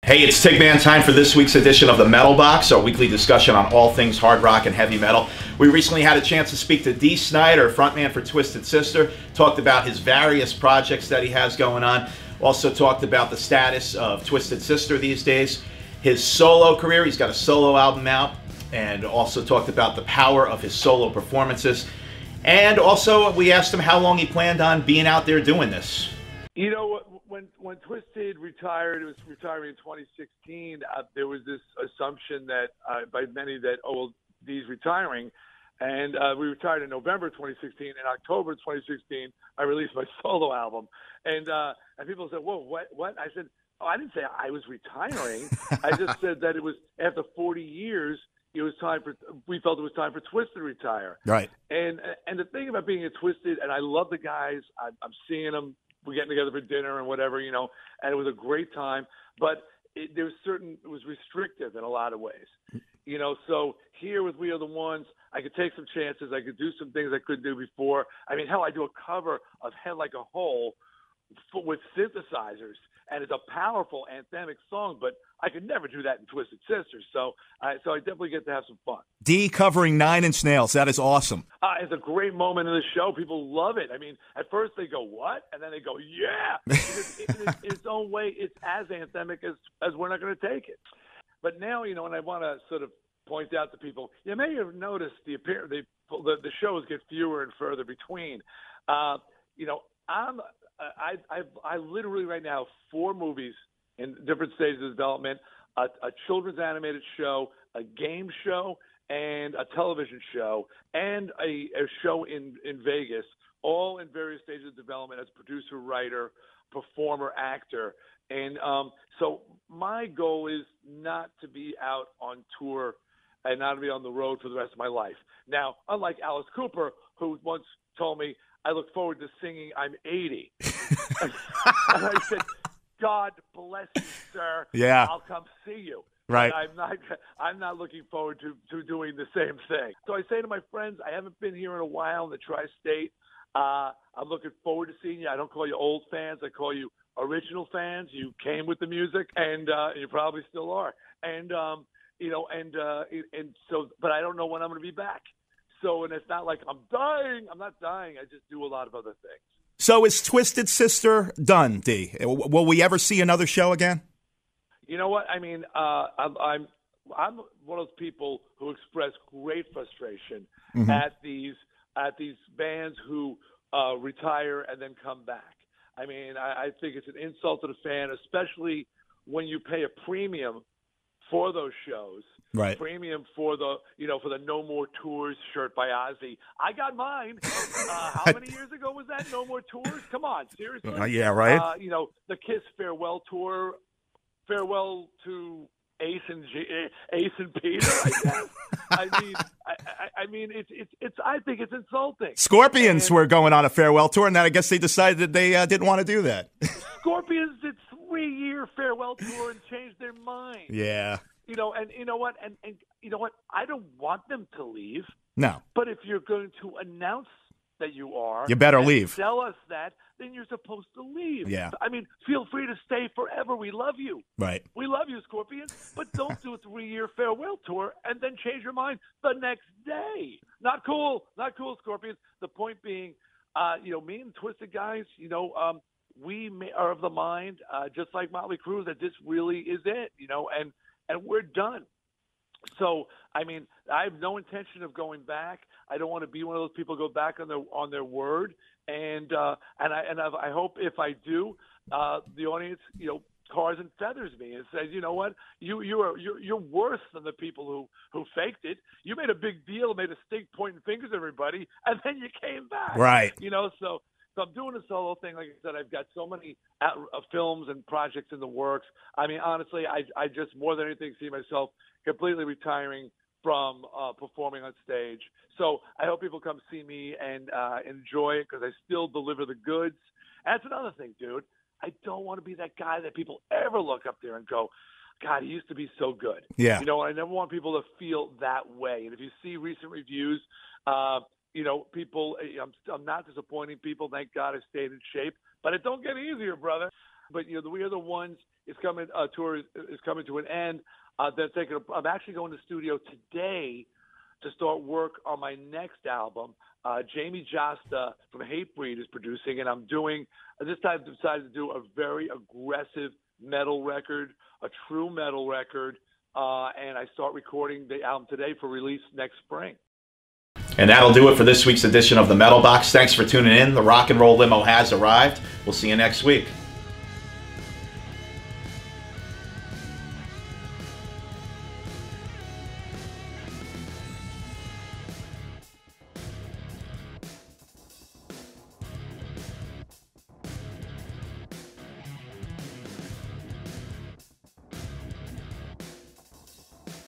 Hey, it's Tigman time for this week's edition of the Metal Box, our weekly discussion on all things hard rock and heavy metal. We recently had a chance to speak to Dee Snider, frontman for Twisted Sister, talked about his various projects that he has going on, also talked about the status of Twisted Sister these days, his solo career, he's got a solo album out, and also talked about the power of his solo performances. And also we asked him how long he planned on being out there doing this. You know, when Twisted retired, it was retiring in 2016. There was this assumption that by many that, Dee's retiring, and we retired in November 2016. In October 2016, I released my solo album, and people said, "Whoa, what?" I said, "Oh, I didn't say I was retiring. I just said that it was after 40 years." We felt it was time for Twisted to retire. Right. And the thing about being a Twisted, and I love the guys. I'm seeing them. We're getting together for dinner and whatever, and it was a great time. But it was restrictive in a lot of ways, So here with We Are the Ones, I could take some chances. I could do some things I couldn't do before. I mean, hell, I do a cover of Head Like a Hole with synthesizers, and it's a powerful anthemic song, but I could never do that in Twisted Sisters. So I definitely get to have some fun. Dee covering Nine Inch Nails. That is awesome. It's a great moment in the show. People love it. I mean, at first they go, "What?" And then they go, "Yeah." Because in its own way, it's as anthemic as We're Not Going to Take It. But now, and I want to sort of point out to people, you may have noticed the shows get fewer and further between. I literally right now have 4 movies in different stages of development, a children's animated show, a game show, and a television show, and a show in Vegas, all in various stages of development as producer, writer, performer, actor. And so my goal is not to be out on tour and not to be on the road for the rest of my life. Now, unlike Alice Cooper, who once told me, "I look forward to singing I'm 80. And I said, "God bless you, sir. Yeah. I'll come see you." Right. But I'm not looking forward to doing the same thing. So I say to my friends, I haven't been here in a while in the tri-state. I'm looking forward to seeing you. I don't call you old fans. I call you original fans. You came with the music, and you probably still are. And so, but I don't know when I'm going to be back. So, and it's not like I'm dying. I'm not dying. I just do a lot of other things. So is Twisted Sister done, Dee? Will we ever see another show again? You know what? I mean, I'm one of those people who express great frustration at these bands who retire and then come back. I mean, I think it's an insult to the fan, especially when you pay a premium for those shows. Right. Premium for the No More Tours shirt by Ozzy. I got mine. How many years ago was that? No More Tours? Come on, seriously? Yeah, right. The Kiss farewell tour, farewell to Ace and Peter, I guess. I mean, I think it's insulting. Scorpions were going on a farewell tour, and then I guess they decided that they didn't want to do that. Scorpions did 3-year farewell tour and changed their mind. Yeah. And you know what? And you know what? I don't want them to leave. No. But if you're going to announce that you are, you better leave. Tell us that, then you're supposed to leave. Yeah. I mean, feel free to stay forever. We love you. Right. We love you, Scorpions. But don't do a 3-year farewell tour and then change your mind the next day. Not cool. Not cool, Scorpions. The point being, me and Twisted guys, we are of the mind, just like Motley Crue, that this really is it, and we're done. So, I mean, I have no intention of going back. I don't want to be one of those people who go back on their word. And I hope if I do, the audience, tars and feathers me and says, "You know what? You're worse than the people who faked it. You made a big deal, made a stink pointing fingers at everybody, and then you came back." Right. So I'm doing a solo thing. Like I said, I've got so many films and projects in the works. I mean, honestly, I just more than anything see myself completely retiring from performing on stage. So I hope people come see me and enjoy it because I still deliver the goods. And that's another thing, dude. I don't want to be that guy that people ever look up there and go, "God, he used to be so good." Yeah. I never want people to feel that way. And if you see recent reviews, people, I'm not disappointing people. Thank God I stayed in shape. But it don't get easier, brother. But, We Are the Ones tour is coming to an end. I'm actually going to the studio today to start work on my next album. Jamie Josta from Hatebreed is producing, and this time I've decided to do a very aggressive metal record, a true metal record, and I start recording the album today for release next spring. And that'll do it for this week's edition of the Metal Box. Thanks for tuning in. The rock and roll limo has arrived. We'll see you next week.